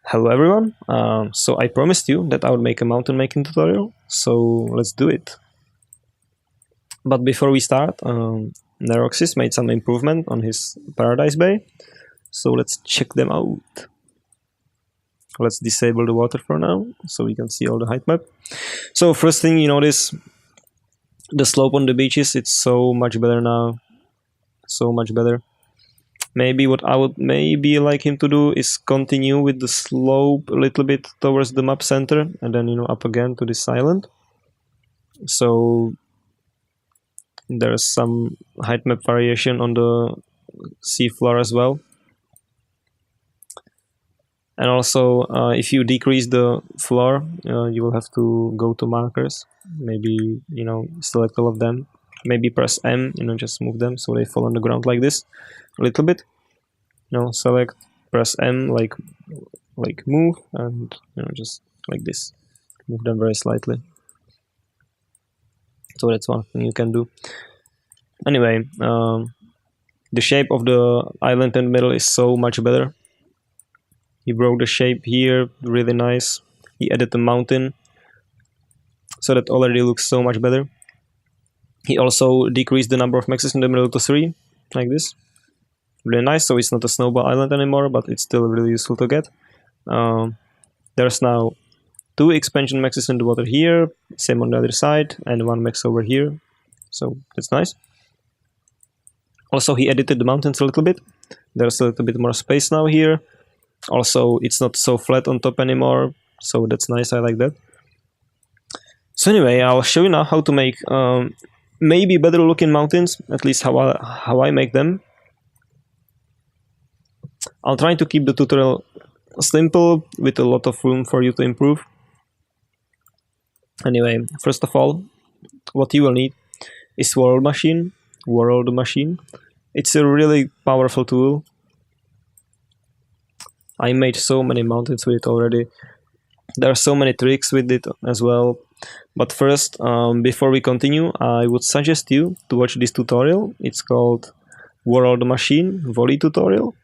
Hello everyone. So I promised you that I would make a mountain making tutorial, so let's do it. But before we start, Neroxys made some improvement on his Paradise Bay, so let's check them out. Let's disable the water for now, so we can see all the height map. So first thing you notice, the slope on the beaches, it's so much better now. So much better. Maybe what I would maybe like him to do is continue with the slope a little bit towards the map center and then up again to this island. So there's some height map variation on the sea floor as well. And also if you decrease the floor, you will have to go to markers, maybe select all of them, maybe press M, just move them so they fall on the ground like this a little bit. Select, press M, like move, and just like this, move them very slightly. So that's one thing you can do. Anyway, the shape of the island in the middle is so much better. He broke the shape here, really nice. He added the mountain, so that already looks so much better. He also decreased the number of maxes in the middle to 3, like this. Really nice, so it's not a snowball island anymore, but it's still really useful to get. There's now 2 expansion maxes in the water here, same on the other side, and 1 max over here, so that's nice. Also, he edited the mountains a little bit. There's a little bit more space now here. Also, it's not so flat on top anymore, so that's nice, I like that. So anyway, I'll show you now how to make maybe better looking mountains, at least how I make them. I'll try to keep the tutorial simple, with a lot of room for you to improve. Anyway, first of all, what you will need is World Machine. It's a really powerful tool. I made so many mountains with it already. There are so many tricks with it as well. But first, before we continue, I would suggest you to watch this tutorial. It's called World Machine Volley Tutorial.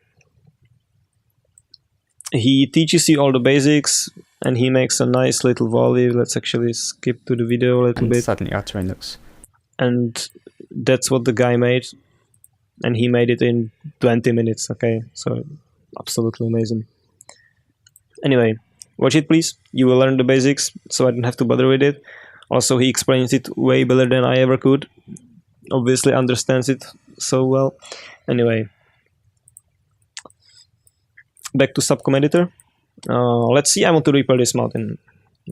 He teaches you all the basics, and he makes a nice little volley. Let's actually skip to the video a little bit. Suddenly our terrain looks. And that's what the guy made. And he made it in 20 minutes, okay? So, absolutely amazing. Anyway, watch it please. You will learn the basics, so I don't have to bother with it. Also, he explains it way better than I ever could. Obviously understands it so well. Anyway, back to Subcom Editor. Let's see, I want to repair this mountain.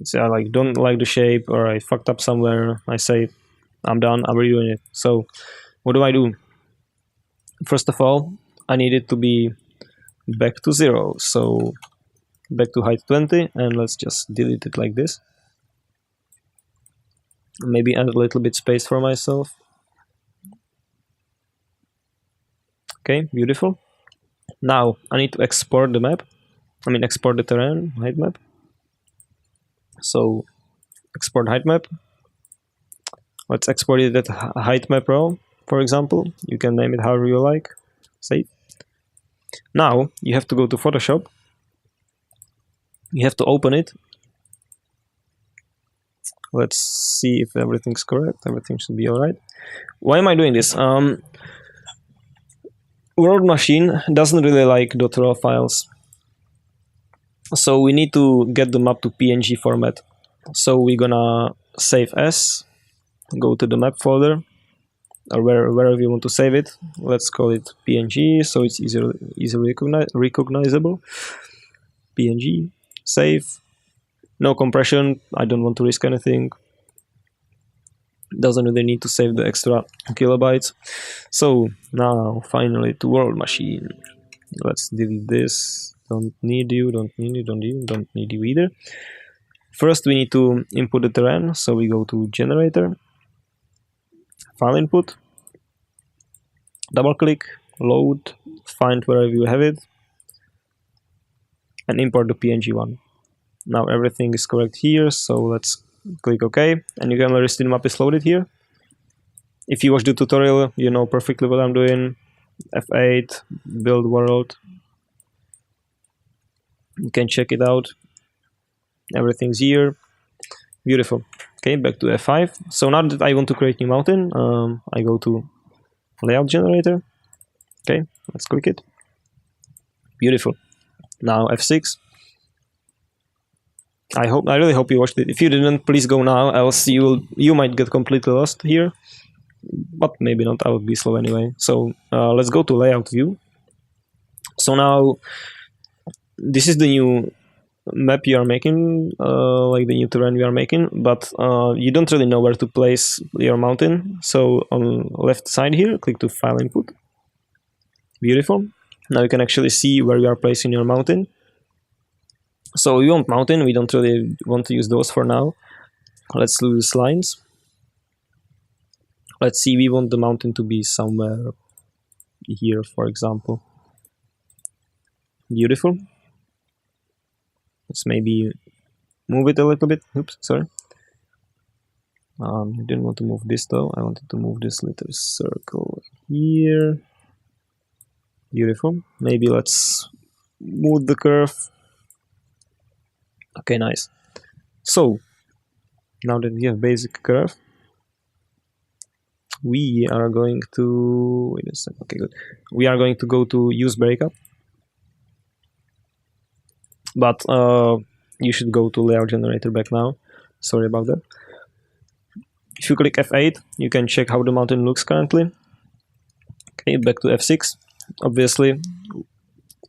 So I don't like the shape, or I fucked up somewhere. I say, I'm done, I'm redoing it. So, what do? First of all, I need it to be back to 0. So, back to height 20, and let's just delete it like this. Maybe add a little bit space for myself. Okay, beautiful. Now I need to export the map. Export the terrain height map. So export height map. Let's export it at height map row, for example. You can name it however you like. Save. Now you have to go to Photoshop. You have to open it. Let's see if everything's correct. Everything should be alright. Why am I doing this? World Machine doesn't really like .raw files. So we need to get the map to PNG format. So we're gonna save as, go to the map folder, or wherever you want to save it. Let's call it PNG, so it's easily recognizable. PNG, save. No compression, I don't want to risk anything. Doesn't really need to save the extra kilobytes. So now finally to World Machine. Let's delete this. Don't need you either. First we need to input the terrain, so we go to generator, file input, double click, load, find wherever you have it, and import the PNG one. Now everything is correct here, so let's click OK, and you can already see the map is loaded here. If you watch the tutorial, you know perfectly what I'm doing. F8, build world. You can check it out. Everything's here. Beautiful. Okay, back to F5. So now that I want to create new mountain, I go to layout generator. Okay, let's click it. Beautiful. Now F6. I really hope you watched it. If you didn't, please go now, else you might get completely lost here. But maybe not, I would be slow anyway. So let's go to layout view. So now this is the new map you are making, like the new terrain we are making, but you don't really know where to place your mountain. So on left side here, click to file input. Beautiful. Now you can actually see where you are placing your mountain. So we want mountain, we don't really want to use those for now. Let's use lines. Let's see, we want the mountain to be somewhere here, for example. Beautiful. Let's maybe move it a little bit. Oops, sorry. I didn't want to move this though. I wanted to move this little circle here. Beautiful. Maybe let's move the curve. Okay, nice. So now that we have basic curve, we are going to wait a second. Okay, good. We are going to go to use breakup, but you should go to layout generator back now. Sorry about that. If you click F8, you can check how the mountain looks currently. Okay, back to F6. Obviously,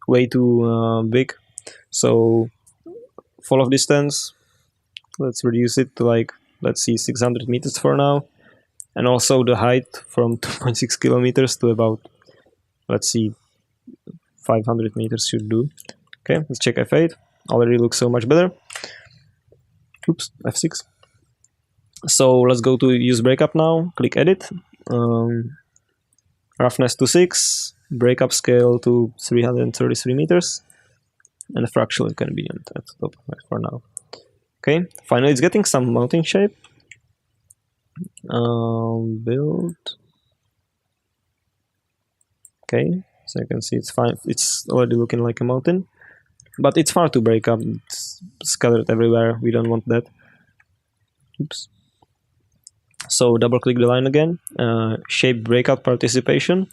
way too big. So fall-off distance, let's reduce it to like, let's see, 600 meters for now. And also the height from 2.6 kilometers to about, let's see, 500 meters should do. Okay, let's check F8. Already looks so much better. Oops, F6. So let's go to use breakup now. Click edit. Roughness to 6. Breakup scale to 333 meters. And the fractional can be at the top right for now. Okay, finally it's getting some mountain shape. Build. Okay, so you can see it's fine. It's already looking like a mountain, but it's far to break up. It's scattered everywhere. We don't want that. Oops. So double click the line again. Shape breakout participation.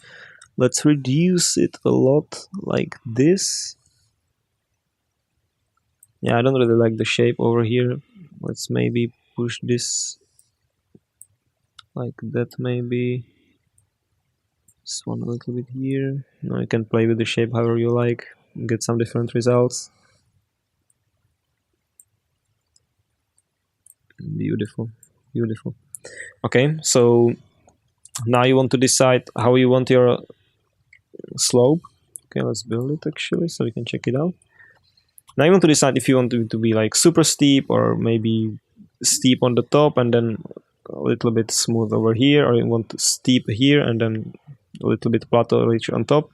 Let's reduce it a lot like this. Yeah, I don't really like the shape over here. Let's maybe push this like that, maybe. This one a little bit here. Now you can play with the shape however you like, get some different results. Beautiful, beautiful. Okay, so now you want to decide how you want your slope. Okay, let's build it actually so we can check it out. Now you want to decide if you want it to be like super steep or maybe steep on the top and then a little bit smooth over here, or you want to steep here and then a little bit plateau reach on top.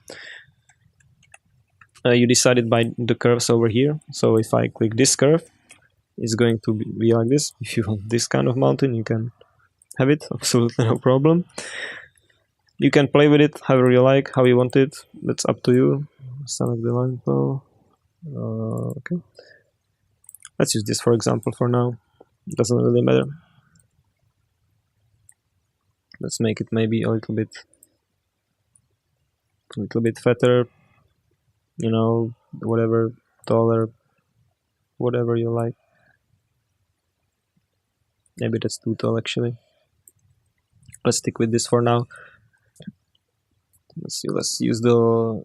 You decided by the curves over here. So if I click this curve, it's going to be like this. If you want this kind of mountain, you can have it, absolutely no problem. You can play with it however you like, how you want it. That's up to you. Select the line though. Okay, let's use this for example for now. It doesn't really matter. Let's make it maybe a little bit fatter, you know, whatever, taller, whatever you like. Maybe that's too tall actually. Let's stick with this for now. Let's see, let's use the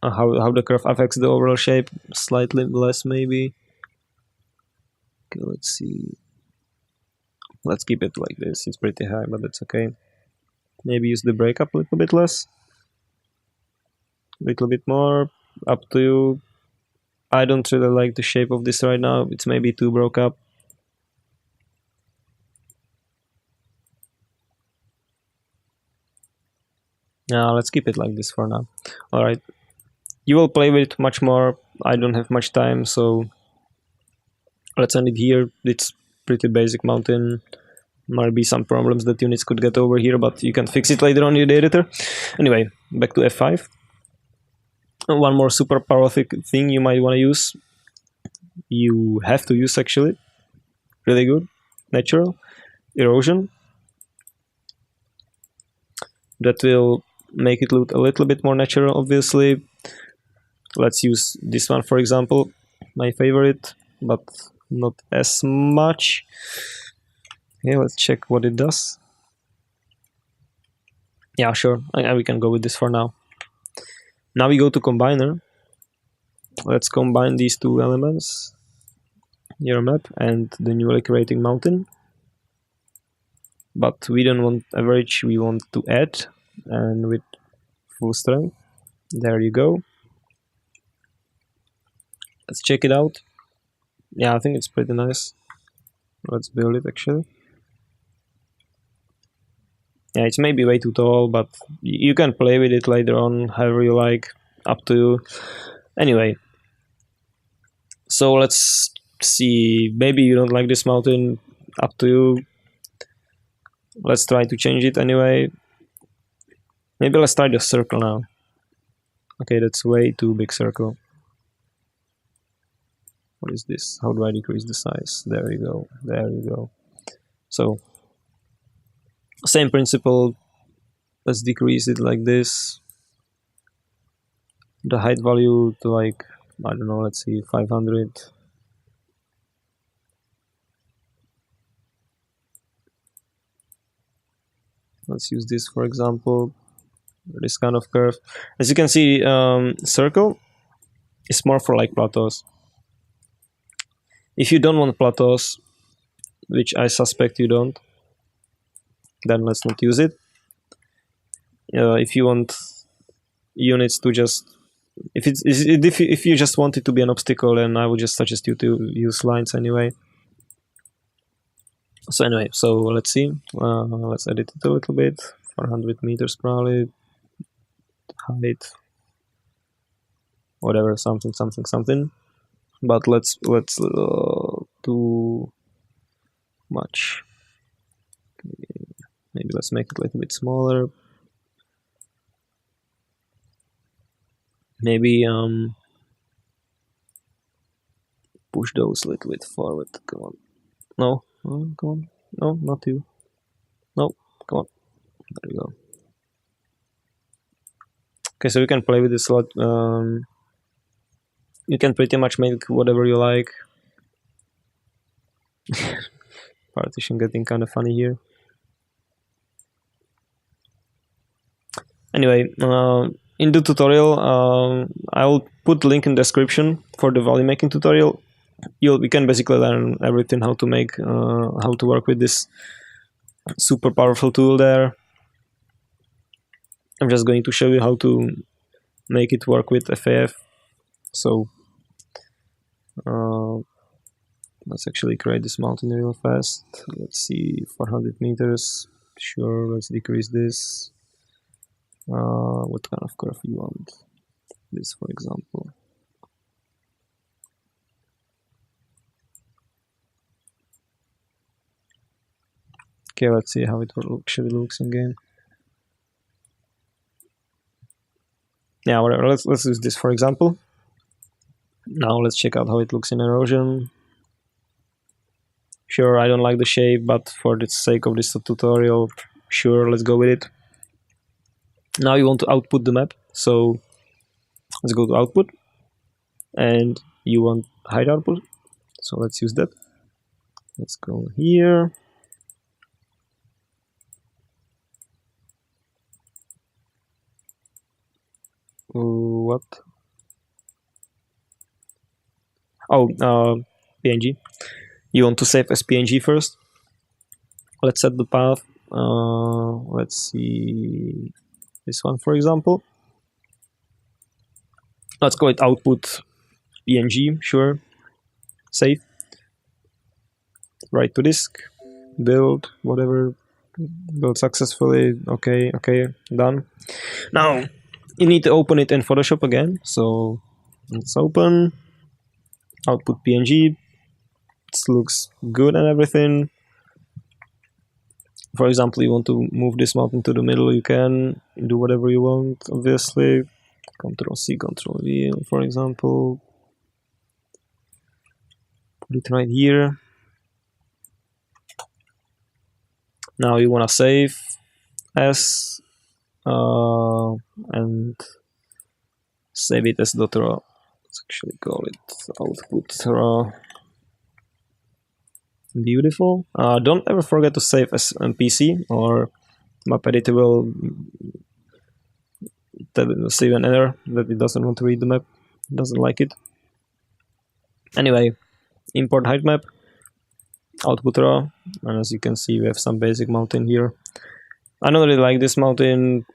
how the curve affects the overall shape, slightly less maybe. Okay, let's see. Let's keep it like this. It's pretty high, but that's okay. Maybe use the breakup a little bit less, a little bit more, up to you. I don't really like the shape of this right now. It's maybe too broke up. Now let's keep it like this for now. All right, you will play with it much more. I don't have much time, so let's end it here. It's pretty basic mountain. Might be some problems that units could get over here, but you can fix it later on in the editor. Anyway, back to F5. One more super powerful thing you might want to use, you have to use actually, really good, natural erosion. That will make it look a little bit more natural, obviously. Let's use this one, for example, my favorite, but not as much. Okay, let's check what it does. Yeah, sure, we can go with this for now. Now we go to combiner. Let's combine these two elements, your map and the newly creating mountain. But we don't want average, we want to add, and with full strength. There you go. Let's check it out. Yeah, I think it's pretty nice. Let's build it actually. Yeah, it's maybe way too tall, but you can play with it later on however you like, up to you. Anyway, so let's see, maybe you don't like this mountain, up to you. Let's try to change it anyway. Maybe let's try the circle now. Okay, that's way too big circle. What is this? How do I decrease the size? There you go, there you go. So same principle, let's decrease it like this. The height value to like, I don't know, let's see, 500. Let's use this for example, this kind of curve. As you can see, circle is more for like plateaus. If you don't want plateaus, which I suspect you don't, then let's not use it. If you want units to just, if you just want it to be an obstacle, then I would just suggest you to use lines anyway. So anyway, so let's see, let's edit it a little bit. 400 meters probably, height, whatever, something, but let's too much. Okay. Maybe let's make it a little bit smaller. Maybe push those a little bit forward. Come on. No, come on. No, not you. No, come on. There we go. Okay, so you can play with this a lot. You can pretty much make whatever you like. Partition getting kind of funny here. Anyway, in the tutorial, I will put the link in the description for the value making tutorial. We can basically learn everything how to make, how to work with this super powerful tool there. I'm just going to show you how to make it work with FAF. So let's actually create this mountain real fast. Let's see, 400 meters. Sure, let's decrease this. What kind of curve you want? This, for example. Okay, let's see how it actually looks in game. Yeah, whatever. Let's use this for example. Now let's check out how it looks in erosion. Sure, I don't like the shape, but for the sake of this tutorial, sure, let's go with it. Now you want to output the map, so let's go to output, and you want height output, so let's use that. Let's go here. What? Oh, PNG. You want to save as PNG first. Let's set the path. Let's see, this one for example. Let's call it output PNG. Sure. Save. Write to disk. Build. Whatever. Build successfully. Okay. Done. Now you need to open it in Photoshop again. So let's open. Output PNG. It looks good and everything. For example, you want to move this mountain to the middle, you can do whatever you want, obviously. Control C, Control V, for example. Put it right here. Now you wanna save as and save it as .raw. Let's actually call it output raw. Beautiful. Don't ever forget to save as MPC, or map editor will save an error that it doesn't want to read the map, doesn't like it. Anyway, import height map, output raw, and as you can see we have some basic mountain here. I don't really like this mountain,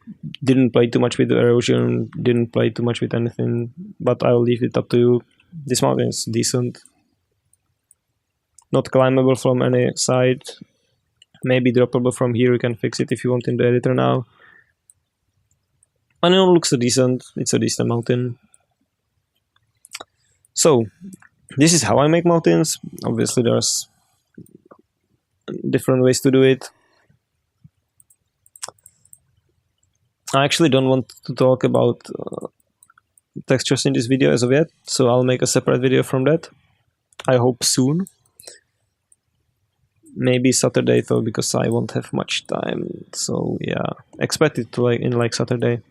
didn't play too much with the erosion, didn't play too much with anything, but I'll leave it up to you. This mountain is decent, not climbable from any side, maybe droppable from here. You can fix it if you want in the editor now. And it looks decent, it's a decent mountain. So this is how I make mountains. Obviously there's different ways to do it. I actually don't want to talk about textures in this video as of yet, so I'll make a separate video from that. I hope soon. Maybe Saturday though, because I won't have much time. So yeah, expect it to in Saturday.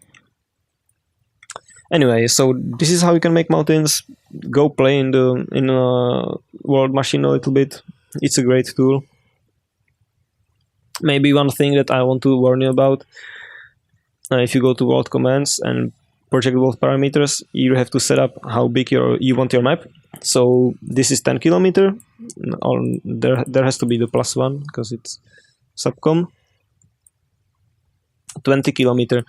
Anyway, so this is how you can make mountains. Go play in World Machine a little bit. It's a great tool. Maybe one thing that I want to warn you about, if you go to World Commands and Project World Parameters, you have to set up how big you want your map. So this is 10 kilometer. There has to be the +1 because it's subcom. 20 kilometer.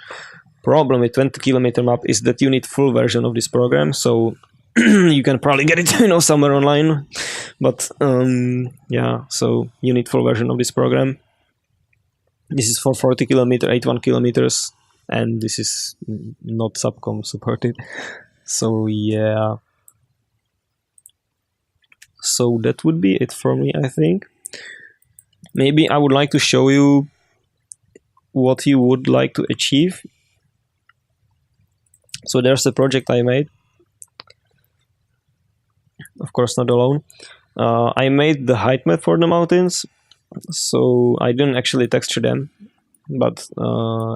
Problem with 20 kilometer map is that you need full version of this program, so you can probably get it somewhere online, but yeah, so you need full version of this program. This is for 40 kilometer, 81 kilometers, and this is not subcom supported. So yeah, so that would be it for me, I think. Maybe I would like to show you what you would like to achieve. So there's a project I made, of course not alone. I made the height map for the mountains, so I didn't actually texture them, but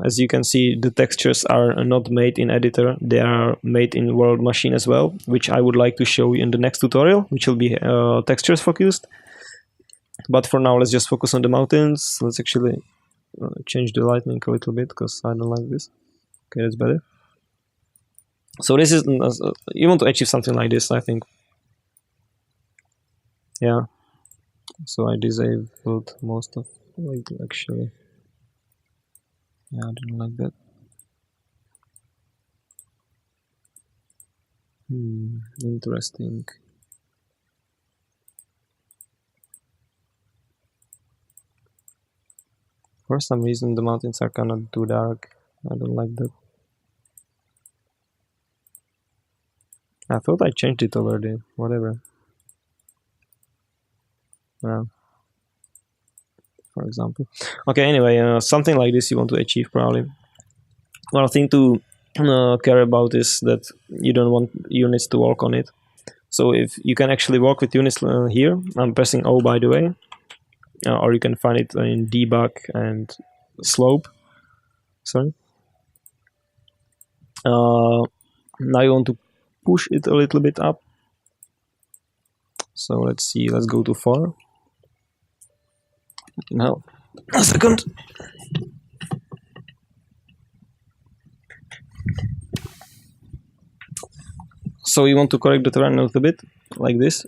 as you can see, the textures are not made in editor, they are made in World Machine as well, which I would like to show you in the next tutorial, which will be textures focused. But for now, let's just focus on the mountains. Let's actually change the lighting a little bit, because I don't like this. Okay, that's better. So this is, you want to achieve something like this, I think. Yeah. So I disabled most of it actually. Yeah, I didn't like that. Interesting. For some reason the mountains are kind of too dark. I don't like that. I thought I changed it already. Whatever. Yeah. For example. Okay, anyway, something like this you want to achieve probably. One thing to care about is that you don't want units to walk on it. So if you can actually walk with units here, I'm pressing O by the way, or you can find it in debug and slope. Sorry. Now you want to push it a little bit up. So let's see, let's go to 4. Now, a second. So you want to correct the terrain a little bit, like this,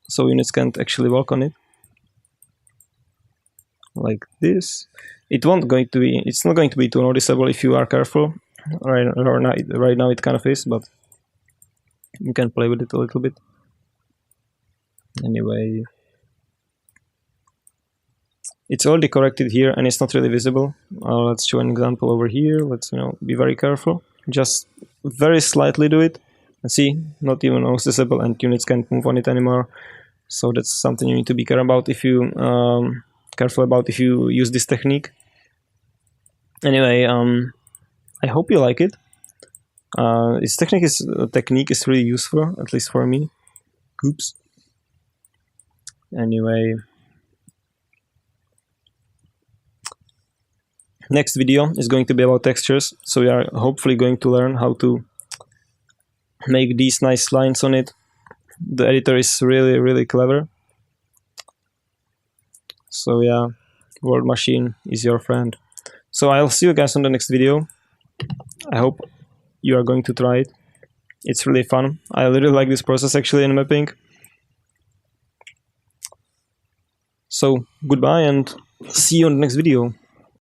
so units can't actually walk on it. Like this. It's not going to be too noticeable if you are careful. Right now it kind of is, but you can play with it a little bit. Anyway, it's already corrected here and it's not really visible. Let's show an example over here. Let's be very careful. Just very slightly do it. And see, not even noticeable, and units can't move on it anymore. So that's something you need to be careful about if you use this technique. Anyway, I hope you like it. Its technique is really useful, at least for me. Oops. Anyway, next video is going to be about textures, so we are hopefully going to learn how to make these nice lines on it. The editor is really clever. So yeah, World Machine is your friend. So I'll see you guys on the next video. I hope you are going to try it. It's really fun. I really like this process actually in mapping. So goodbye and see you on the next video.